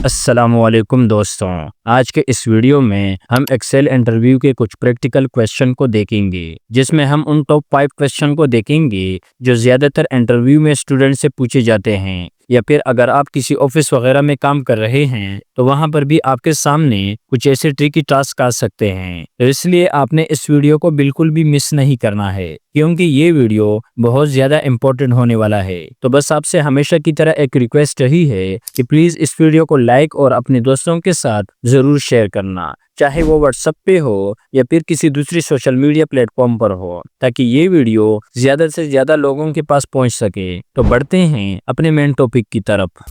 अस्सलामुअलैकुम दोस्तों। आज के इस वीडियो में हम एक्सेल इंटरव्यू के कुछ प्रैक्टिकल क्वेश्चन को देखेंगे, जिसमें हम उन टॉप 5 क्वेश्चन को देखेंगे जो ज़्यादातर इंटरव्यू में स्टूडेंट से पूछे जाते हैं, या फिर अगर आप किसी ऑफिस वगैरह में काम कर रहे हैं तो वहां पर भी आपके सामने कुछ ऐसे ट्रिकी टास्क आ सकते हैं। तो इसलिए आपने इस वीडियो को बिल्कुल भी मिस नहीं करना है, क्योंकि ये वीडियो बहुत ज़्यादा इम्पोर्टेंट होने वाला है। तो बस आपसे हमेशा की तरह एक रिक्वेस्ट रही है कि प्लीज़ इस वीडियो को लाइक और अपने दोस्तों के साथ ज़रूर शेयर करना, चाहे वो व्हाट्सएप पे हो या फिर किसी दूसरी सोशल मीडिया प्लेटफॉर्म पर हो, ताकि ये वीडियो ज़्यादा से ज़्यादा लोगों के पास पहुंच सके। तो बढ़ते हैं अपने मेन टॉपिक की तरफ।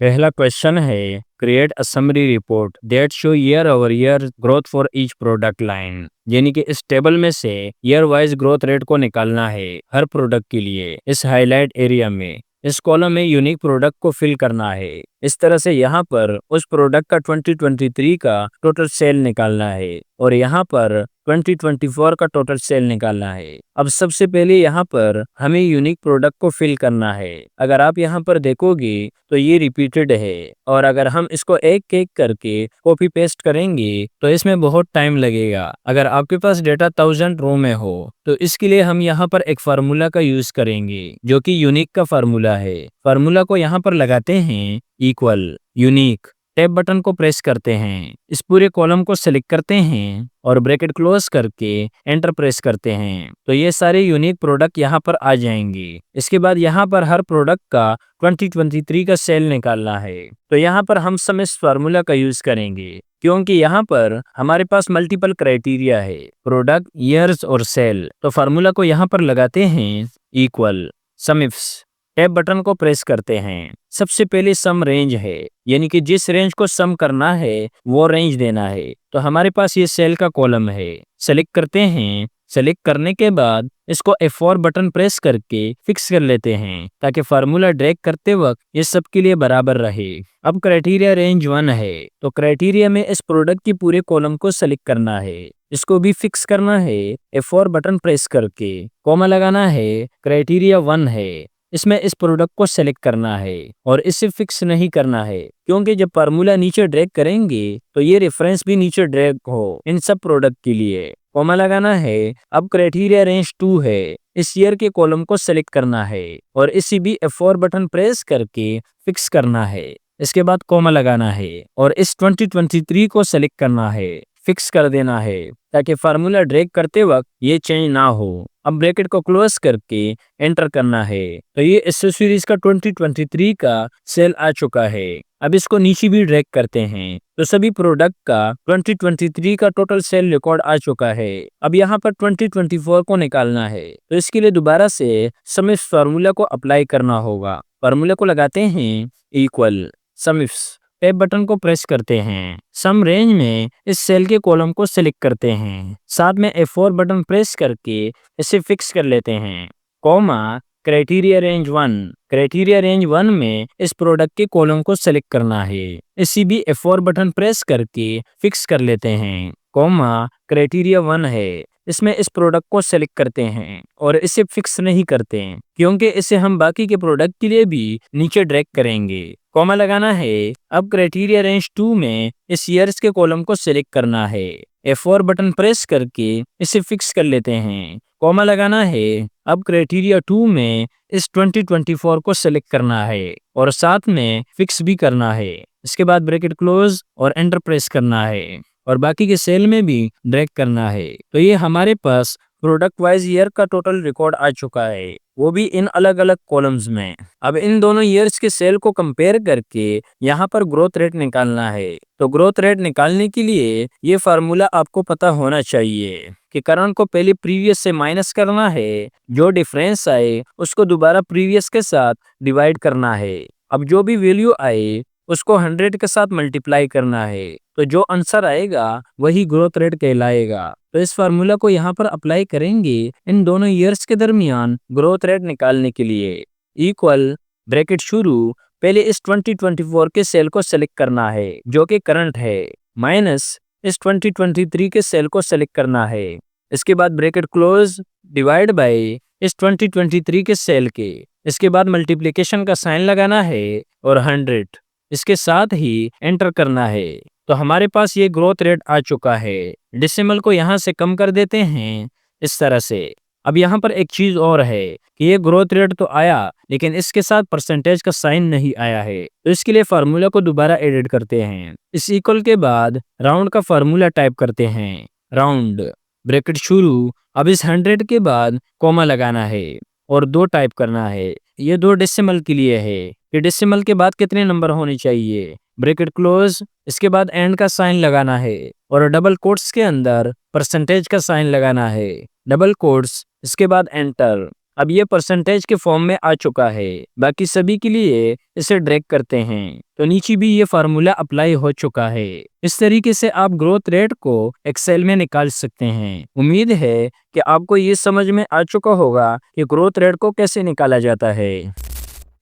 पहला क्वेश्चन है, create a summary report that show year over year growth for each product line. यानी कि इस टेबल में से ईयर वाइज ग्रोथ रेट को निकालना है हर प्रोडक्ट के लिए। इस हाईलाइट एरिया में इस कॉलम में यूनिक प्रोडक्ट को फिल करना है। इस तरह से यहाँ पर उस प्रोडक्ट का 2023 का टोटल सेल निकालना है और यहाँ पर 2024 का टोटल सेल निकालना है। अब सबसे पहले यहाँ पर हमें यूनिक प्रोडक्ट को फिल करना है। अगर आप यहाँ पर देखोगे तो ये रिपीटेड है, और अगर हम इसको एक एक करके कॉपी पेस्ट करेंगे तो इसमें बहुत टाइम लगेगा। अगर आपके पास डेटा 1000 रो में हो तो इसके लिए हम यहाँ पर एक फार्मूला का यूज करेंगे, जो कि यूनिक का फार्मूला है। फार्मूला को यहाँ पर लगाते हैं इक्वल यूनिक, टैब बटन को प्रेस करते हैं, इस पूरे कॉलम को सेलेक्ट करते हैं और ब्रैकेट क्लोज करके एंटर प्रेस करते हैं, तो ये सारे यूनिक प्रोडक्ट यहाँ पर आ जाएंगे। इसके बाद यहाँ पर हर प्रोडक्ट का 2023 का सेल निकालना है। तो यहाँ पर हम सब इस फार्मूला का यूज करेंगे, क्योंकि यहाँ पर हमारे पास मल्टीपल क्राइटेरिया है, प्रोडक्ट, ईयर्स और सेल। तो फार्मूला को यहाँ पर लगाते हैं इक्वल सम इफ्स, टैब बटन को प्रेस करते हैं। सबसे पहले सम रेंज है, यानी कि जिस रेंज को सम करना है वो रेंज देना है। तो हमारे पास ये सेल का कॉलम है, सेलेक्ट करते हैं। सेलेक्ट करने के बाद इसको F4 बटन प्रेस करके फिक्स कर लेते हैं, ताकि फार्मूला ड्रैग करते वक्त ये सबके लिए बराबर रहे। अब क्राइटेरिया रेंज 1 है, तो क्राइटेरिया में इस प्रोडक्ट की पूरे कॉलम को सेलेक्ट करना है, इसको भी फिक्स करना है। F4 बटन प्रेस करके कॉमा लगाना है। क्राइटेरिया 1 है, इसमें इस प्रोडक्ट को सेलेक्ट करना है और इसे फिक्स नहीं करना है, क्योंकि जब फार्मूला नीचे ड्रैग करेंगे तो ये रेफरेंस भी नीचे ड्रैग हो इन सब प्रोडक्ट के लिए। कॉमा लगाना है। अब क्राइटेरिया रेंज 2 है, इस ईयर के कॉलम को सेलेक्ट करना है और इसे भी F4 बटन प्रेस करके फिक्स करना है। इसके बाद कॉमा लगाना है और इस 2023 को सेलेक्ट करना है, फिक्स कर देना है, ताकि फार्मूला ड्रैग करते वक्त ये चेंज ना हो। अब ब्रैकेट को क्लोज करके एंटर करना है। तो ये एक्सेसरीज का 2023 का सेल आ चुका है। अब इसको नीचे भी ड्रैग करते हैं, तो सभी प्रोडक्ट का 2023 का टोटल सेल रिकॉर्ड आ चुका है। अब यहाँ पर 2024 को निकालना है, तो इसके लिए दोबारा से सम इफ्स फार्मूला को अप्लाई करना होगा। फार्मूला को लगाते हैं इक्वल सम इफ्स, टैब बटन को प्रेस करते हैं। सम रेंज में इस सेल के कॉलम को सिलेक्ट करते हैं, साथ में F4 बटन प्रेस करके इसे फिक्स कर लेते हैं। Comma criteria range 1, criteria range 1 में इस प्रोडक्ट के कॉलम को सिलेक्ट करना है, इसी भी F4 बटन प्रेस करके फिक्स कर लेते हैं। कॉमा क्राइटेरिया 1 है, इसमें इस प्रोडक्ट को सेलेक्ट करते हैं और इसे फिक्स नहीं करते हैं, क्योंकि इसे हम बाकी के प्रोडक्ट के लिए भी नीचे ड्रैग करेंगे। कॉमा लगाना है। अब क्राइटेरिया रेंज 2 में इस ईयर्स के कॉलम को सेलेक्ट करना है, F4 बटन प्रेस करके इसे फिक्स कर लेते हैं। कॉमा लगाना है। अब क्राइटेरिया 2 में इस 2024 को सेलेक्ट करना है और साथ में फिक्स भी करना है। इसके बाद ब्रैकेट क्लोज और एंटर प्रेस करना है और बाकी के सेल में भी ड्रैग करना है। तो ये हमारे पास प्रोडक्ट वाइज ईयर का टोटल रिकॉर्ड आ चुका है, वो भी इन अलग अलग कॉलम्स में। अब इन दोनों ईयर्स के सेल को कंपेयर करके यहाँ पर ग्रोथ रेट निकालना है। तो ग्रोथ रेट निकालने के लिए ये फार्मूला आपको पता होना चाहिए कि करंट को पहले प्रीवियस से माइनस करना है, जो डिफरेंस आए उसको दोबारा प्रीवियस के साथ डिवाइड करना है। अब जो भी वैल्यू आए उसको 100 के साथ मल्टीप्लाई करना है, तो जो आंसर आएगा वही ग्रोथ रेट कहलाएगा। तो इस फार्मूला को यहाँ पर अप्लाई करेंगे इन दोनों ईयर्स के दरमियान ग्रोथ रेट निकालने के लिए। इक्वल ब्रैकेट शुरू, पहले इस 2024 के सेल को सेलेक्ट करना है जो कि करंट है, माइनस इस 2023 के सेल को सेलेक्ट करना है। इसके बाद ब्रैकेट क्लोज, डिवाइड बाय इस 2023 के सेल के। इसके बाद मल्टीप्लिकेशन का साइन लगाना है और 100। इसके साथ ही एंटर करना है। तो हमारे पास ये ग्रोथ रेट आ चुका है। डेसिमल को यहाँ से कम कर देते हैं इस तरह से। अब यहाँ पर एक चीज और है कि ये ग्रोथ रेट तो आया, लेकिन इसके साथ परसेंटेज का साइन नहीं आया है। तो इसके लिए फार्मूला को दोबारा एडिट करते हैं। इस इक्वल के बाद राउंड का फार्मूला टाइप करते हैं, राउंड ब्रैकेट शुरू। अब इस 100 के बाद कॉमा लगाना है और 2 टाइप करना है। ये 2 डेसिमल के लिए है कि डेसिमल के बाद कितने नंबर होने चाहिए, ब्रैकेट क्लोज। इसके बाद एंड का साइन लगाना है और डबल कोट्स के अंदर परसेंटेज का साइन लगाना है, डबल कोट्स। इसके बाद एंटर। अब ये परसेंटेज के फॉर्म में आ चुका है। बाकी सभी के लिए इसे ड्रैग करते हैं तो नीचे भी ये फार्मूला अप्लाई हो चुका है। इस तरीके से आप ग्रोथ रेट को एक्सेल में निकाल सकते हैं। उम्मीद है कि आपको ये समझ में आ चुका होगा कि ग्रोथ रेट को कैसे निकाला जाता है।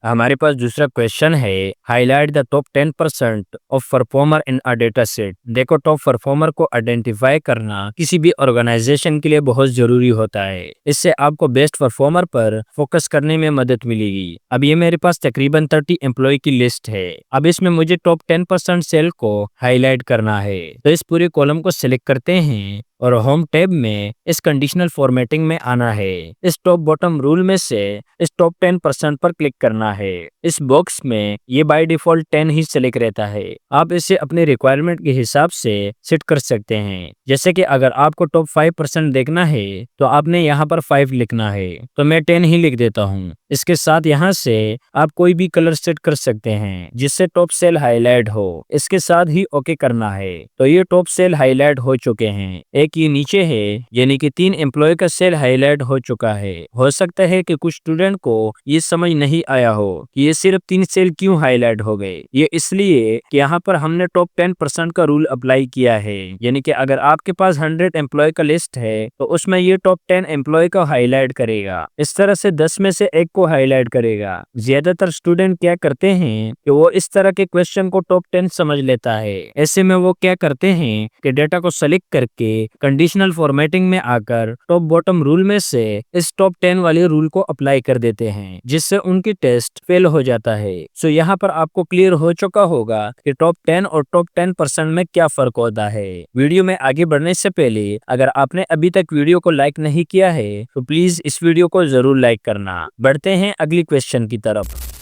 हमारे पास दूसरा क्वेश्चन है, highlight the top 10% of performer in a data set. देखो, टॉप परफॉर्मर को आइडेंटिफाई करना किसी भी ऑर्गेनाइजेशन के लिए बहुत जरूरी होता है। इससे आपको बेस्ट परफॉर्मर पर फोकस करने में मदद मिलेगी। अब ये मेरे पास तकरीबन 30 एम्प्लॉय की लिस्ट है। अब इसमें मुझे टॉप 10% सेल को हाईलाइट करना है। तो इस पूरे कॉलम को सिलेक्ट करते हैं और होम टैब में इस कंडीशनल फॉर्मेटिंग में आना है। इस टॉप बॉटम रूल में से इस टॉप 10% पर क्लिक करना है। इस बॉक्स में ये बाय डिफॉल्ट 10 ही सिलेक्ट रहता है। आप इसे अपने रिक्वायरमेंट के हिसाब से सेट कर सकते हैं। जैसे कि अगर आपको टॉप 5% देखना है तो आपने यहाँ पर 5 लिखना है, तो मैं 10 ही लिख देता हूँ। इसके साथ यहाँ से आप कोई भी कलर सेट कर सकते हैं जिससे टॉप सेल हाईलाइट हो। इसके साथ ही ओके करना है। तो ये टॉप सेल हाईलाइट हो चुके हैं। एक ये नीचे है, यानी कि 3 एम्प्लॉय का सेल हाईलाइट हो चुका है। हो सकता है कि कुछ स्टूडेंट को ये समझ नहीं आया हो कि ये सिर्फ 3 सेल क्यों हाईलाइट हो गए। ये इसलिए कि यहाँ पर हमने टॉप 10% का रूल अप्लाई किया है। यानी कि अगर आपके पास 100 एम्प्लॉय का लिस्ट है तो उसमें ये टॉप 10 एम्प्लॉय का हाईलाइट करेगा। इस तरह से 10 में से एक को हाईलाइट करेगा। ज्यादातर स्टूडेंट क्या करते हैं कि वो इस तरह के क्वेश्चन को टॉप 10 समझ लेता है। ऐसे में वो क्या करते हैं कि डेटा को सेलेक्ट करके कंडीशनल फॉर्मेटिंग में आकर टॉप बॉटम रूल में से इस टॉप 10 वाले रूल को अप्लाई कर देते हैं, जिससे उनकी टेस्ट फेल हो जाता है। सो यहाँ पर आपको क्लियर हो चुका होगा कि टॉप 10 और टॉप 10% में क्या फर्क होता है। वीडियो में आगे बढ़ने से पहले अगर आपने अभी तक वीडियो को लाइक नहीं किया है तो प्लीज इस वीडियो को जरूर लाइक करना। बढ़ते हैं अगली क्वेश्चन की तरफ।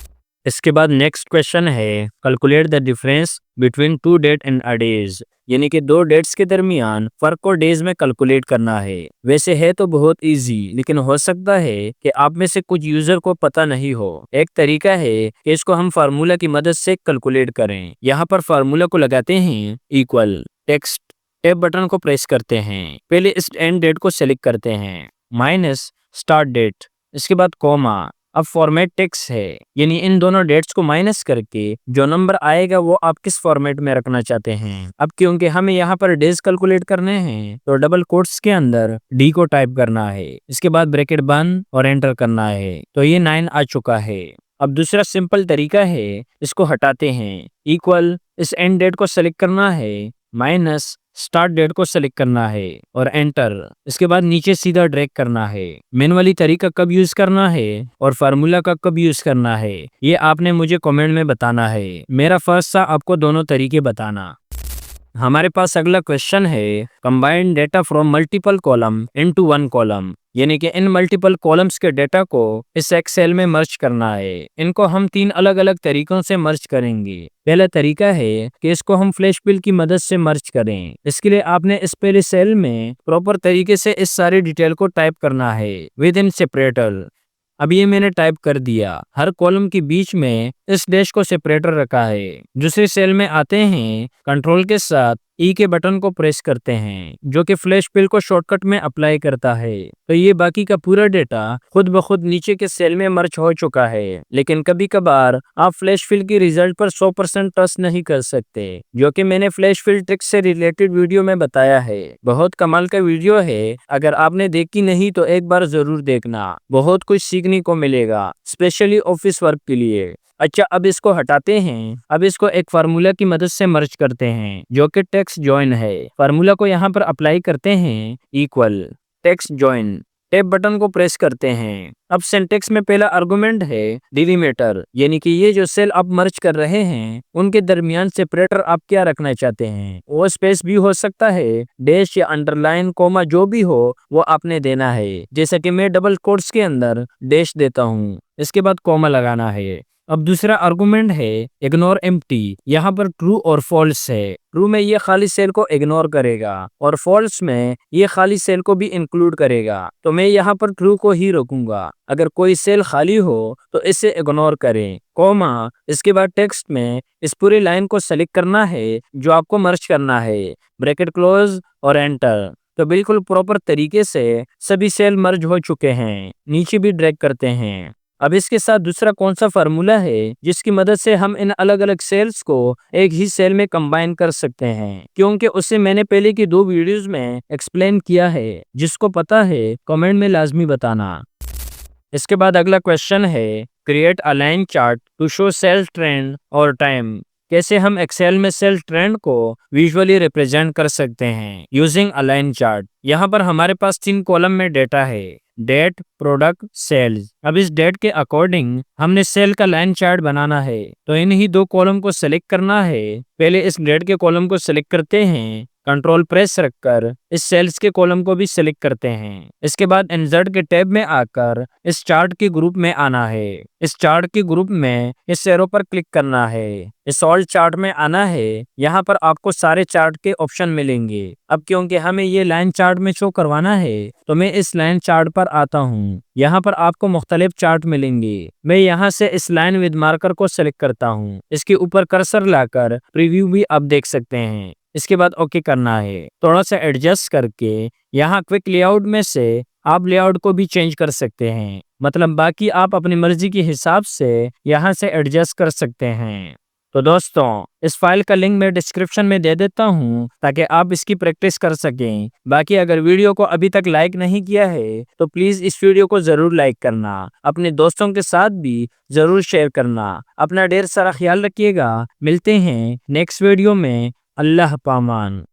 इसके बाद नेक्स्ट क्वेश्चन है, calculate the difference between 2 date and a days. यानी कि 2 डेट्स के दरमियान फर्क को डेज में कैलकुलेट करना है। वैसे है तो बहुत इजी, लेकिन हो सकता है कि आप में से कुछ यूजर को पता नहीं हो। एक तरीका है कि इसको हम फार्मूला की मदद से कैलकुलेट करें। यहाँ पर फार्मूला को लगाते हैं, इक्वल टेक्स्ट टैब बटन को प्रेस करते हैं। पहले इस एंड डेट को सेलेक्ट करते हैं, माइनस स्टार्ट डेट, इसके बाद कॉमा। अब फॉर्मेट टेक्स्ट है, यानी इन दोनों डेट्स को माइनस करके जो नंबर आएगा वो आप किस फॉर्मेट में रखना चाहते हैं। अब क्योंकि हमें यहाँ पर डेज कैलकुलेट करने हैं तो डबल कोट्स के अंदर डी को टाइप करना है। इसके बाद ब्रैकेट बंद और एंटर करना है। तो ये 9 आ चुका है। अब दूसरा सिंपल तरीका है, इसको हटाते हैं, इक्वल इस एंड डेट को सेलेक्ट करना है, माइनस स्टार्ट डेट को सेलेक्ट करना है और एंटर। इसके बाद नीचे सीधा ड्रैग करना है। मैनुअली तरीका कब यूज करना है और फार्मूला का कब यूज करना है ये आपने मुझे कमेंट में बताना है। मेरा फर्स्ट था आपको दोनों तरीके बताना। हमारे पास अगला क्वेश्चन है, combined data from multiple column into one column. यानी कि इन मल्टीपल कॉलम्स के डेटा को इस एक्सेल में मर्ज करना है। इनको हम 3 अलग अलग तरीकों से मर्ज करेंगे। पहला तरीका है कि इसको हम फ्लैश फिल की मदद से मर्ज करें। इसके लिए आपने इस पहले सेल में प्रॉपर तरीके से इस सारी डिटेल को टाइप करना है विद इन सेपरेटर। अब ये मैंने टाइप कर दिया। हर कॉलम के बीच में इस डैश को सेपरेटर रखा है। दूसरे सेल में आते हैं, कंट्रोल के साथ ई के बटन को प्रेस करते हैं, जो कि फ्लैश फिल को शॉर्टकट में अप्लाई करता है। तो ये बाकी का पूरा डेटा खुद ब खुद नीचे के सेल में मर्ज हो चुका है। लेकिन कभी कभार आप फ्लैश फिल की रिजल्ट पर 100% ट्रस्ट नहीं कर सकते, जो कि मैंने फ्लैश फिल ट्रिक से रिलेटेड वीडियो में बताया है। बहुत कमाल का वीडियो है, अगर आपने देखी नहीं तो एक बार जरूर देखना, बहुत कुछ सीखने को मिलेगा, स्पेशली ऑफिस वर्क के लिए। अच्छा, अब इसको हटाते हैं। अब इसको एक फार्मूला की मदद से मर्ज करते हैं, जो कि टेक्स्ट जॉइन है। फार्मूला को यहाँ पर अप्लाई करते हैं, equal text join. Tab button को प्रेस करते हैं। अब सिंटेक्स में पहला आर्गुमेंट है डिलीमीटर, यानी कि ये जो सेल आप मर्ज कर रहे हैं उनके दरमियान सेपरेटर आप क्या रखना चाहते हैं। वो स्पेस भी हो सकता है, डैश या अंडरलाइन, कोमा, जो भी हो वो आपने देना है। जैसा कि मैं डबल कोट्स के अंदर डैश देता हूँ, इसके बाद कोमा लगाना है। अब दूसरा आर्गुमेंट है इग्नोर एम्प्टी। यहाँ पर ट्रू और फॉल्स है। ट्रू में ये खाली सेल को इग्नोर करेगा और फॉल्स में ये खाली सेल को भी इंक्लूड करेगा। तो मैं यहाँ पर ट्रू को ही रखूंगा। अगर कोई सेल खाली हो तो इसे इग्नोर करें। कॉमा, इसके बाद टेक्स्ट में इस पूरी लाइन को सेलेक्ट करना है जो आपको मर्ज करना है, ब्रैकेट क्लोज और एंटर। तो बिल्कुल प्रॉपर तरीके से सभी सेल मर्ज हो चुके हैं। नीचे भी ड्रैग करते हैं। अब इसके साथ दूसरा कौन सा फार्मूला है जिसकी मदद से हम इन अलग अलग सेल्स को एक ही सेल में कंबाइन कर सकते हैं, क्योंकि उसे मैंने पहले की 2 वीडियोस में एक्सप्लेन किया है। जिसको पता है कमेंट में लाजमी बताना। इसके बाद अगला क्वेश्चन है create a line chart to show sale trend और टाइम। कैसे हम एक्सेल में सेल ट्रेंड को विजुअली रिप्रेजेंट कर सकते हैं यूजिंग अ लाइन चार्ट। यहाँ पर हमारे पास 3 कॉलम में डेटा है, डेट, प्रोडक्ट, सेल्स। अब इस डेट के अकॉर्डिंग हमने सेल का लाइन चार्ट बनाना है, तो इन ही 2 कॉलम को सिलेक्ट करना है। पहले इस डेट के कॉलम को सिलेक्ट करते हैं, कंट्रोल प्रेस रखकर इस सेल्स के कॉलम को भी सिलेक्ट करते हैं। इसके बाद इंसर्ट के टैब में आकर इस चार्ट के ग्रुप में आना है। इस चार्ट के ग्रुप में इस एरो पर क्लिक करना है। इस ऑल चार्ट में आना है। यहाँ पर आपको सारे चार्ट के ऑप्शन मिलेंगे। अब क्योंकि हमें ये लाइन चार्ट में शो करवाना है तो मैं इस लाइन चार्ट पर आता हूँ। यहाँ पर आपको मुख्तलिफ चार्ट मिलेंगे। मैं यहाँ से इस लाइन विद मार्कर को सिलेक्ट करता हूँ। इसके ऊपर कर्सर लाकर प्रीव्यू भी आप देख सकते हैं। इसके बाद ओके करना है। थोड़ा सा एडजस्ट करके यहाँ क्विक लेआउट में से आप लेआउट को भी चेंज कर सकते हैं। मतलब बाकी आप अपनी मर्जी के हिसाब से यहाँ से एडजस्ट कर सकते हैं। तो दोस्तों, इस फाइल का लिंक मैं डिस्क्रिप्शन में दे देता हूँ ताकि आप इसकी प्रैक्टिस कर सकें। बाकी अगर वीडियो को अभी तक लाइक नहीं किया है तो प्लीज इस वीडियो को जरूर लाइक करना, अपने दोस्तों के साथ भी जरूर शेयर करना। अपना ढेर सारा ख्याल रखिएगा। मिलते हैं नेक्स्ट वीडियो में। अल्लाह पामान।